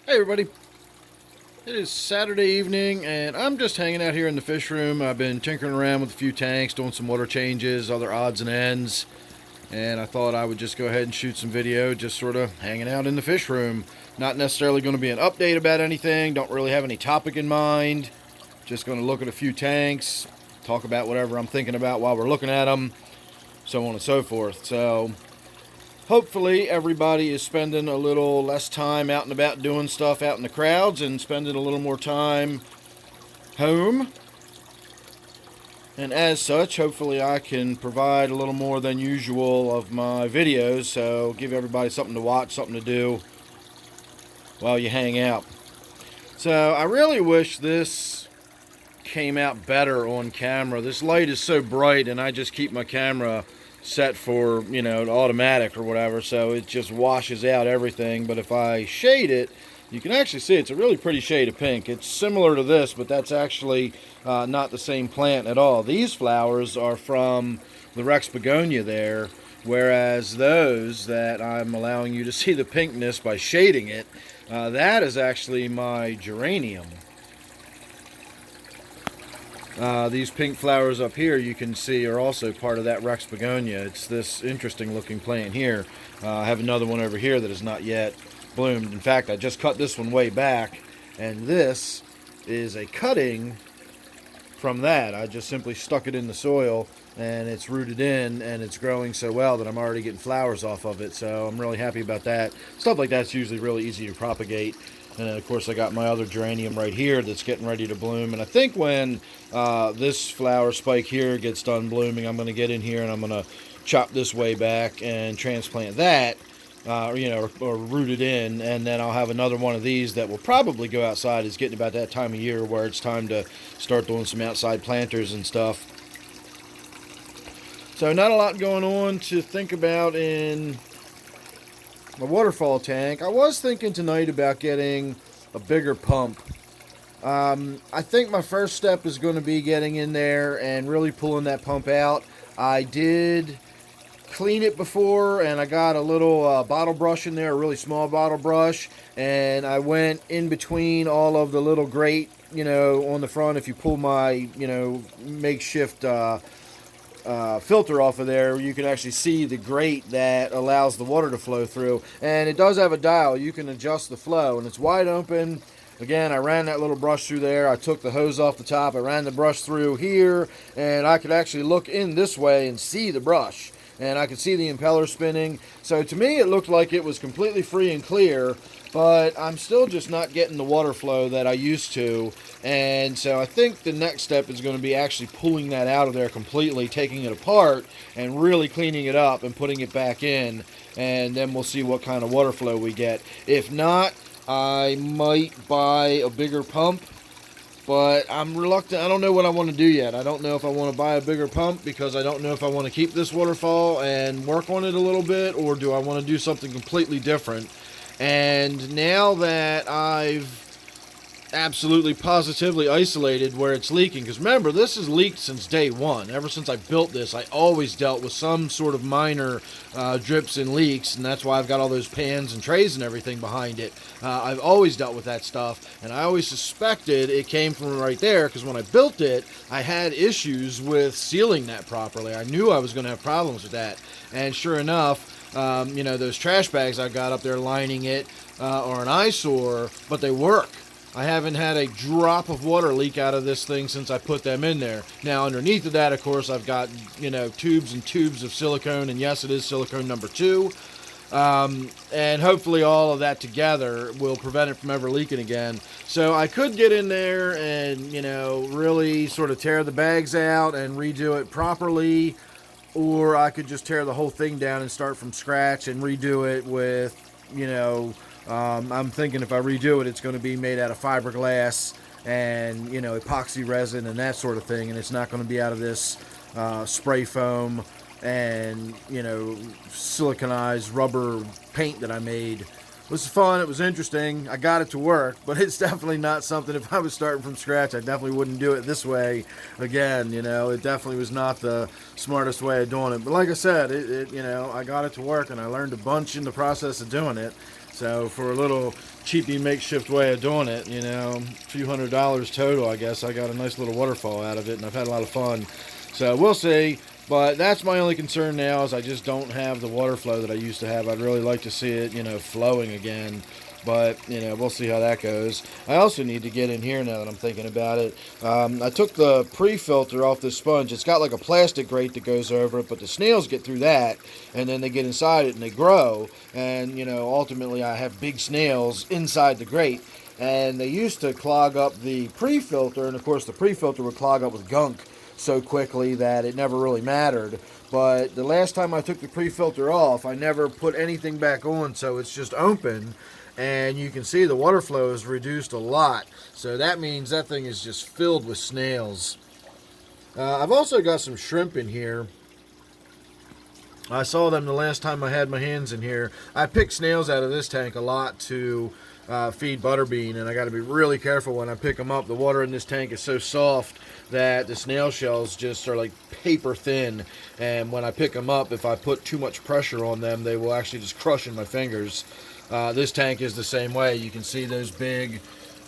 Hey everybody, it is Saturday evening and I'm just hanging out here in the fish room. I've been tinkering around with a few tanks, doing some water changes, other odds and ends, and I thought I would just go ahead and shoot some video just sort of hanging out in the fish room. Not necessarily going to be an update about anything, don't really have any topic in mind, just going to look at a few tanks, talk about whatever I'm thinking about while we're looking at them, so on and so forth. So hopefully everybody is spending a little less time out and about doing stuff out in the crowds and spending a little more time home. And as such, hopefully I can provide a little more than usual of my videos, so give everybody something to watch, something to do while you hang out. So I really wish this came out better on camera. This light is so bright and I just keep my camera set for, automatic or whatever, so it just washes out everything. But if I shade it, you can actually see it's a really pretty shade of pink. It's similar to this, but that's actually not the same plant at all. These flowers are from the Rex begonia there, whereas those that I'm allowing you to see the pinkness by shading it, that is actually my geranium. These pink flowers up here you can see are also part of that Rex begonia. It's this interesting looking plant here. I have another one over here that has not yet bloomed. In fact, I just cut this one way back, and this is a cutting from that. I just simply stuck it in the soil and it's rooted in and it's growing so well that I'm already getting flowers off of it, so I'm really happy about that. Stuff like that's usually really easy to propagate. And then, of course, I got my other geranium right here that's getting ready to bloom. And I think when this flower spike here gets done blooming, I'm going to get in here and I'm going to chop this way back and transplant that, or root it in. And then I'll have another one of these that will probably go outside. It's getting about that time of year where it's time to start doing some outside planters and stuff. So not a lot going on to think about in my waterfall tank. I was thinking tonight about getting a bigger pump. I think my first step is going to be getting in there and really pulling that pump out. I did clean it before, and I got a little bottle brush in there, a really small bottle brush, and I went in between all of the little grate, on the front. If you pull my, makeshift filter off of there, you can actually see the grate that allows the water to flow through, and it does have a dial. You can adjust the flow, and it's wide open. Again, I ran that little brush through there. I took the hose off the top, I ran the brush through here, and I could actually look in this way and see the brush, and I could see the impeller spinning. So to me it looked like it was completely free and clear, but I'm still just not getting the water flow that I used to. And so I think the next step is going to be actually pulling that out of there completely, taking it apart and really cleaning it up and putting it back in, and then we'll see what kind of water flow we get. If not, I might buy a bigger pump, but I'm reluctant. I don't know what I want to do yet. I don't know if I want to buy a bigger pump because I don't know if I want to keep this waterfall and work on it a little bit, or do I want to do something completely different. And now that I've absolutely positively isolated where it's leaking, because remember, this has leaked since day one. Ever since I built this, I always dealt with some sort of minor drips and leaks, and that's why I've got all those pans and trays and everything behind it. I've always dealt with that stuff, and I always suspected it came from right there, because when I built it, I had issues with sealing that properly. I knew I was going to have problems with that, and sure enough, those trash bags I got up there lining it are an eyesore, but they work. I haven't had a drop of water leak out of this thing since I put them in there. Now, underneath of that, of course, I've got, tubes and tubes of silicone, and yes, it is silicone number 2. And hopefully all of that together will prevent it from ever leaking again. So I could get in there and, really sort of tear the bags out and redo it properly, or I could just tear the whole thing down and start from scratch and redo it with, I'm thinking if I redo it, it's going to be made out of fiberglass and, epoxy resin and that sort of thing, and it's not going to be out of this spray foam and, siliconized rubber paint that I made. It was fun, it was interesting, I got it to work, but it's definitely not something, if I was starting from scratch, I definitely wouldn't do it this way again. It definitely was not the smartest way of doing it. But like I said, I got it to work, and I learned a bunch in the process of doing it. So for a little cheapy makeshift way of doing it, you know, a few $100s total, I guess, I got a nice little waterfall out of it, and I've had a lot of fun. So we'll see. But that's my only concern now, is I just don't have the water flow that I used to have. I'd really like to see it, you know, flowing again. But, you know, we'll see how that goes. I also need to get in here now that I'm thinking about it. I took the pre-filter off this sponge. It's got like a plastic grate that goes over it, but the snails get through that, and then they get inside it and they grow. And, you know, ultimately I have big snails inside the grate. And they used to clog up the pre-filter, and of course the pre-filter would clog up with gunk so quickly that it never really mattered. But the last time I took the pre-filter off, I never put anything back on, so it's just open. And you can see the water flow is reduced a lot. So that means that thing is just filled with snails. I've also got some shrimp in here. I saw them the last time I had my hands in here. I pick snails out of this tank a lot to feed butterbean, and I got to be really careful when I pick them up. The water in this tank is so soft that the snail shells just are like paper thin, and when I pick them up, if I put too much pressure on them, they will actually just crush in my fingers. This tank is the same way. You can see those big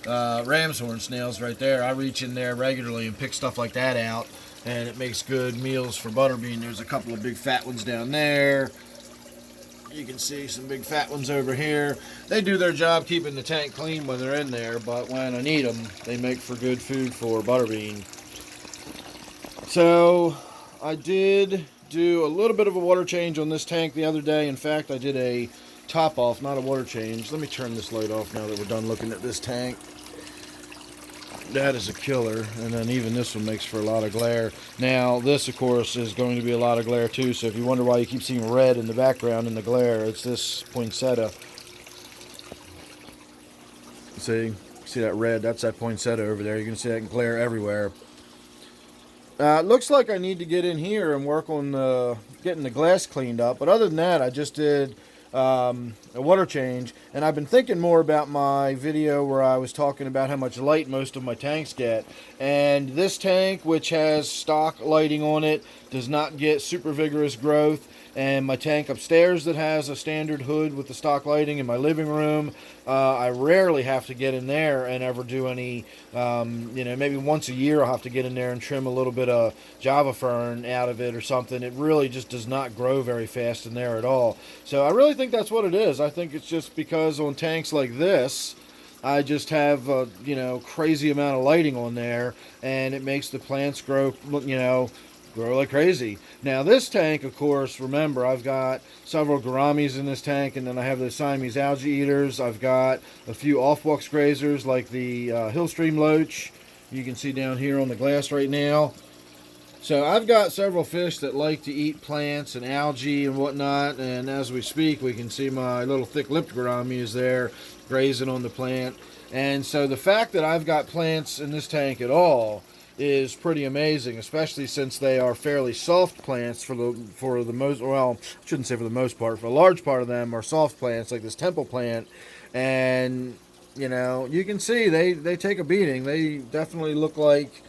ram's horn snails right there. I reach in there regularly and pick stuff like that out, and it makes good meals for butterbean. There's a couple of big fat ones down there. You can see some big fat ones over here. They do their job keeping the tank clean when they're in there, but when I need them, they make for good food for butterbean. So I did do a little bit of a water change on this tank the other day. In fact, I did a top off, not a water change. Let me turn this light off now that we're done looking at this tank. That is a killer, and then even this one makes for a lot of glare. Now this, of course, is going to be a lot of glare too, so if you wonder why you keep seeing red in the background in the glare, it's this poinsettia. See that red? That's that poinsettia over there. You can see that glare everywhere. It looks like I need to get in here and work on getting the glass cleaned up, but other than that, I just did a water change, and I've been thinking more about my video where I was talking about how much light most of my tanks get, and this tank, which has stock lighting on it, does not get super vigorous growth, and my tank upstairs that has a standard hood with the stock lighting in my living room, I rarely have to get in there and ever do any, you know, maybe once a year I'll have to get in there and trim a little bit of Java fern out of it or something. It really just does not grow very fast in there at all. So I really think that's what it is. I think it's just because on tanks like this, I just have a, you know, crazy amount of lighting on there, and it makes the plants grow, you know, grow like crazy. Now this tank, of course, remember, I've got several gouramis in this tank, and then I have the Siamese algae eaters. I've got a few off-box grazers like the Hillstream loach. You can see down here on the glass right now. So I've got several fish that like to eat plants and algae and whatnot, and as we speak we can see my little thick-lipped gourami is there grazing on the plant. And so the fact that I've got plants in this tank at all is pretty amazing, especially since they are fairly soft plants for the most, well, I shouldn't say for the most part, for a large part of them are soft plants like this temple plant. And you know, you can see they take a beating. They definitely look like,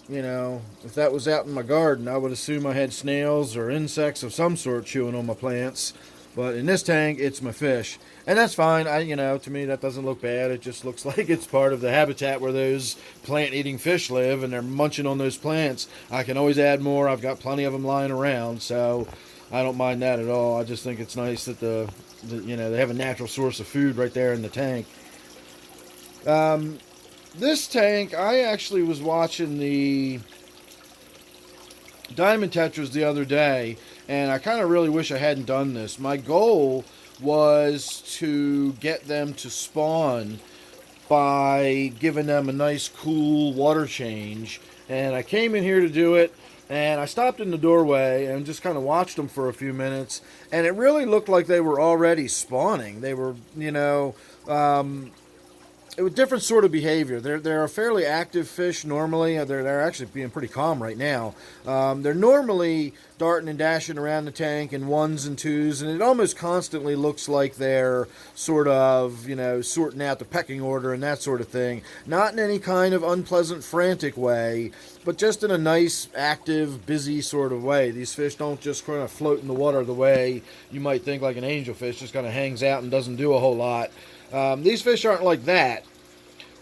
you know, if that was out in my garden, I would assume I had snails or insects of some sort chewing on my plants. But in this tank, it's my fish. And that's fine. You know, to me, that doesn't look bad. It just looks like it's part of the habitat where those plant-eating fish live, and they're munching on those plants. I can always add more. I've got plenty of them lying around, so I don't mind that at all. I just think it's nice that you know, they have a natural source of food right there in the tank. This tank, I actually was watching the diamond tetras the other day, and I kind of really wish I hadn't done this. My goal was to get them to spawn by giving them a nice cool water change, and I came in here to do it, and I stopped in the doorway and just kind of watched them for a few minutes, and it really looked like they were already spawning. They were, you know, with different sort of behavior. They're a fairly active fish normally. They're actually being pretty calm right now. They're normally darting and dashing around the tank in ones and twos, and it almost constantly looks like they're sort of, sorting out the pecking order and that sort of thing. Not in any kind of unpleasant, frantic way, but just in a nice, active, busy sort of way. These fish don't just kind of float in the water the way you might think like an angelfish, just kind of hangs out and doesn't do a whole lot. These fish aren't like that,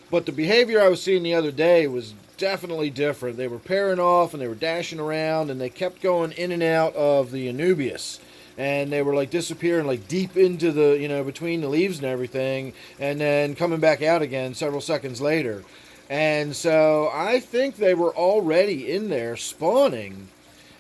but the behavior I was seeing the other day was definitely different. They were pairing off and they were dashing around, and they kept going in and out of the Anubias, and they were like disappearing like deep into the, between the leaves and everything, and then coming back out again several seconds later. And so I think they were already in there spawning,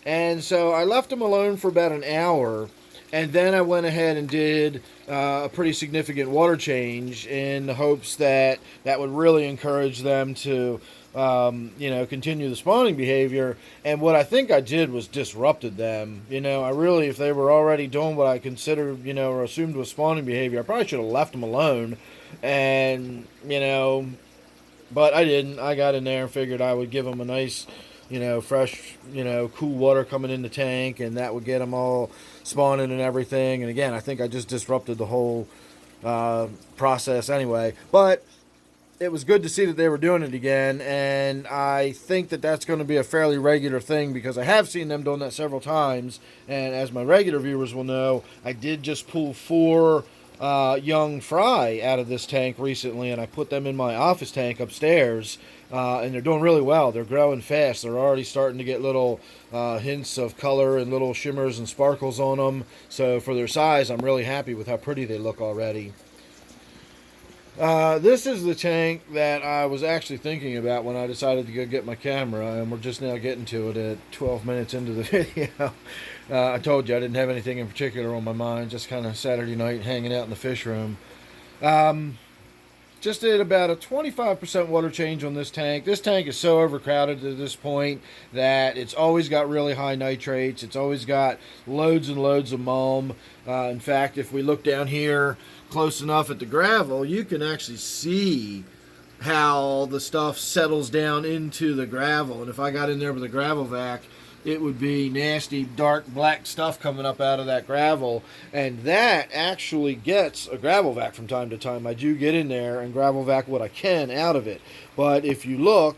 and so I left them alone for about an hour. And then I went ahead and did a pretty significant water change in the hopes that that would really encourage them to, continue the spawning behavior. And what I think I did was disrupted them. If they were already doing what I considered, or assumed was spawning behavior, I probably should have left them alone. And, but I didn't. I got in there and figured I would give them a nice, fresh, cool water coming in the tank, and that would get them all spawning and everything. And again, I think I just disrupted the whole process anyway. But it was good to see that they were doing it again, and I think that that's going to be a fairly regular thing, because I have seen them doing that several times. And as my regular viewers will know, I did just pull 4 young fry out of this tank recently, and I put them in my office tank upstairs, and they're doing really well. They're growing fast. They're already starting to get little hints of color and little shimmers and sparkles on them. So for their size, I'm really happy with how pretty they look already. This is the tank that I was actually thinking about when I decided to go get my camera, and we're just now getting to it at 12 minutes into the video. I told you I didn't have anything in particular on my mind, just kind of Saturday night hanging out in the fish room. Just did about a 25% water change on this tank. This tank is so overcrowded at this point that it's always got really high nitrates. It's always got loads and loads of mulm. In fact, if we look down here close enough at the gravel, you can actually see how the stuff settles down into the gravel. And if I got in there with a gravel vac, it would be nasty, dark, black stuff coming up out of that gravel. And that actually gets a gravel vac from time to time. I do get in there and gravel vac what I can out of it. But if you look,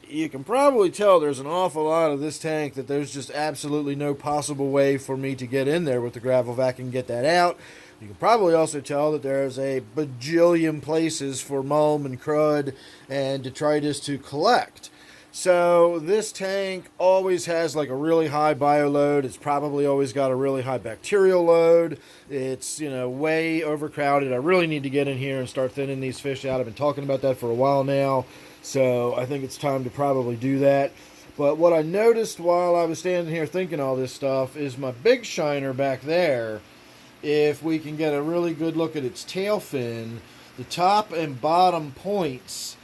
you can probably tell there's an awful lot of this tank that there's just absolutely no possible way for me to get in there with the gravel vac and get that out. You can probably also tell that there's a bajillion places for mulm and crud and detritus to collect. So this tank always has like a really high bio load. It's probably always got a really high bacterial load. It's, way overcrowded. I really need to get in here and start thinning these fish out. I've been talking about that for a while now, so I think it's time to probably do that. But what I noticed while I was standing here thinking all this stuff is my big shiner back there. If we can get a really good look at its tail fin, the top and bottom points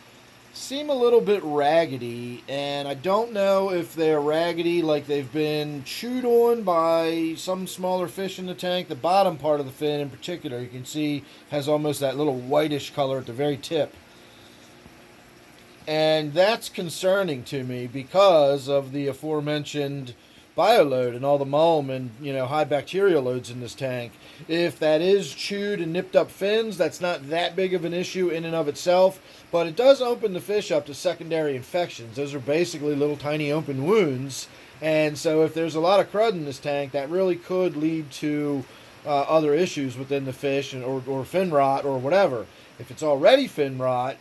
seem a little bit raggedy, and I don't know if they're raggedy like they've been chewed on by some smaller fish in the tank. The bottom part of the fin in particular, you can see, has almost that little whitish color at the very tip. And that's concerning to me because of the aforementioned bioload and all the mulm and, high bacterial loads in this tank. If that is chewed and nipped up fins, that's not that big of an issue in and of itself, but it does open the fish up to secondary infections. Those are basically little tiny open wounds, and so if there's a lot of crud in this tank, that really could lead to other issues within the fish or fin rot or whatever. If it's already fin rot,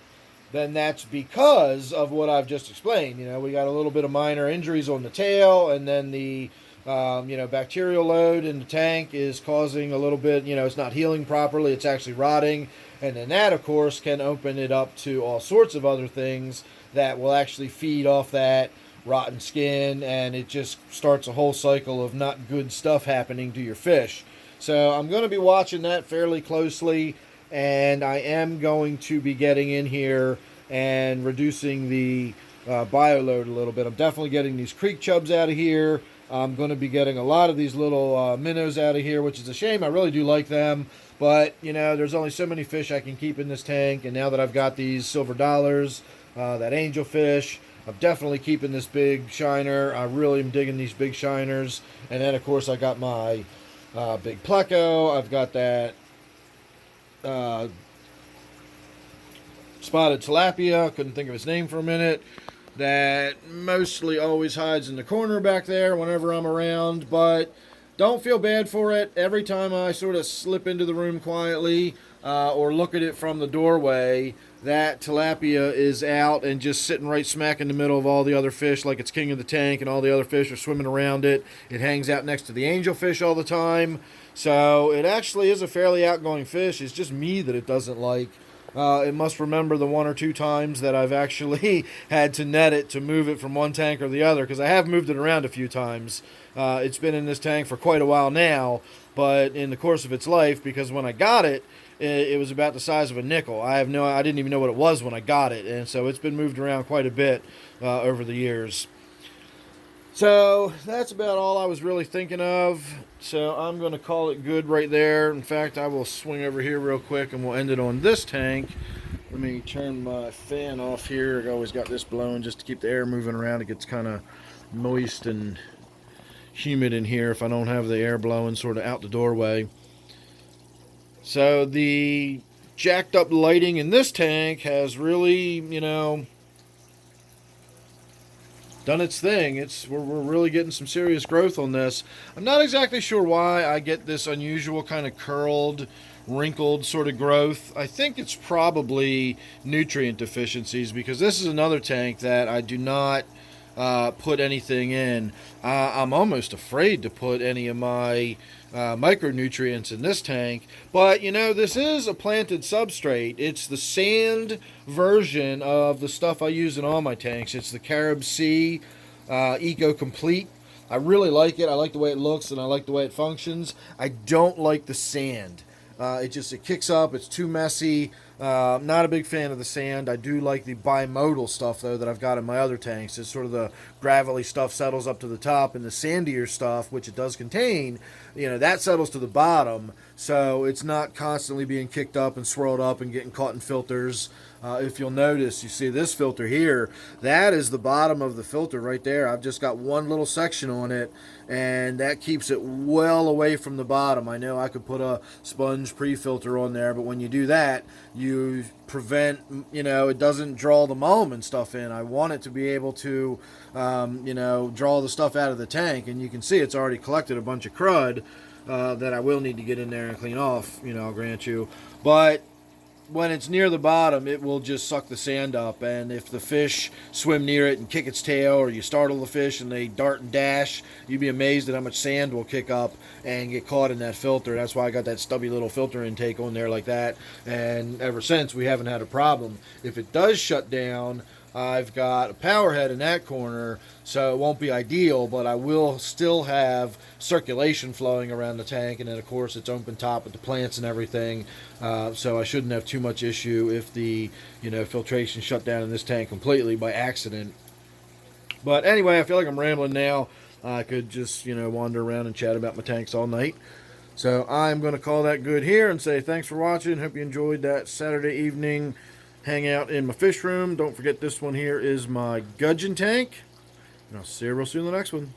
then that's because of what I've just explained. We got a little bit of minor injuries on the tail, and then the bacterial load in the tank is causing a little bit, it's not healing properly, it's actually rotting, and then that, of course, can open it up to all sorts of other things that will actually feed off that rotten skin, and it just starts a whole cycle of not good stuff happening to your fish. So I'm going to be watching that fairly closely, and I am going to be getting in here and reducing the bio load a little bit. I'm definitely getting these creek chubs out of here. I'm going to be getting a lot of these little minnows out of here, which is a shame. I really do like them. But, you know, there's only so many fish I can keep in this tank. And now that I've got these silver dollars, that angelfish, I'm definitely keeping this big shiner. I really am digging these big shiners. And then, of course, I got my big pleco. I've got that spotted tilapia. Couldn't think of his name for a minute. That mostly always hides in the corner back there whenever I'm around. But don't feel bad for it. Every time I sort of slip into the room quietly or look at it from the doorway, that tilapia is out and just sitting right smack in the middle of all the other fish like it's king of the tank, and all the other fish are swimming around it. It hangs out next to the angelfish all the time. So it actually is a fairly outgoing fish. It's just me that it doesn't like. It must remember the one or two times that I've actually had to net it to move it from one tank or the other, because I have moved it around a few times. It's been in this tank for quite a while now, but in the course of its life, because when I got it, it was about the size of a nickel. I didn't even know what it was when I got it, and so it's been moved around quite a bit over the years. So that's about all I was really thinking of. So I'm going to call it good right there. In fact, I will swing over here real quick and we'll end it on this tank. Let me turn my fan off here. I always got this blowing just to keep the air moving around. It gets kind of moist and humid in here if I don't have the air blowing sort of out the doorway. So the jacked up lighting in this tank has really, you know, done its thing. We're really getting some serious growth on this. I'm not exactly sure why I get this unusual kind of curled, wrinkled sort of growth. I think it's probably nutrient deficiencies, because this is another tank that I do not put anything in. I'm almost afraid to put any of my micronutrients in this tank, but you know, this is a planted substrate. It's the sand version of the stuff I use in all my tanks. It's the Carib Sea Eco Complete. I really like it. I like the way it looks and I like the way it functions. I don't like the sand. It kicks up. It's too messy. Not a big fan of the sand. I do like the bimodal stuff, though, that I've got in my other tanks. It's sort of the gravelly stuff settles up to the top, and the sandier stuff, which it does contain, you know, that settles to the bottom. So it's not constantly being kicked up and swirled up and getting caught in filters. If you'll notice, you see this filter here, that is the bottom of the filter right there. I've just got one little section on it, and that keeps it well away from the bottom. I know I could put a sponge pre-filter on there, but when you do that, you prevent, you know, it doesn't draw the mulm and stuff in. I want it to be able to, you know, draw the stuff out of the tank, and you can see it's already collected a bunch of crud that I will need to get in there and clean off, you know, I'll grant you. But when it's near the bottom, it will just suck the sand up, and if the fish swim near it and kick its tail, or you startle the fish and they dart and dash, you'd be amazed at how much sand will kick up and get caught in that filter. That's why I got that stubby little filter intake on there like that, and ever since we haven't had a problem. If it does shut down, I've got a power head in that corner, so it won't be ideal, but I will still have circulation flowing around the tank, and then of course it's open top with the plants and everything, so I shouldn't have too much issue if the, you know, filtration shut down in this tank completely by accident. But anyway, I feel like I'm rambling now. I could just, you know, wander around and chat about my tanks all night. So I'm going to call that good here and say thanks for watching. Hope you enjoyed that Saturday evening hang out in my fish room. Don't forget, this one here is my gudgeon tank. And I'll see you real soon in the next one.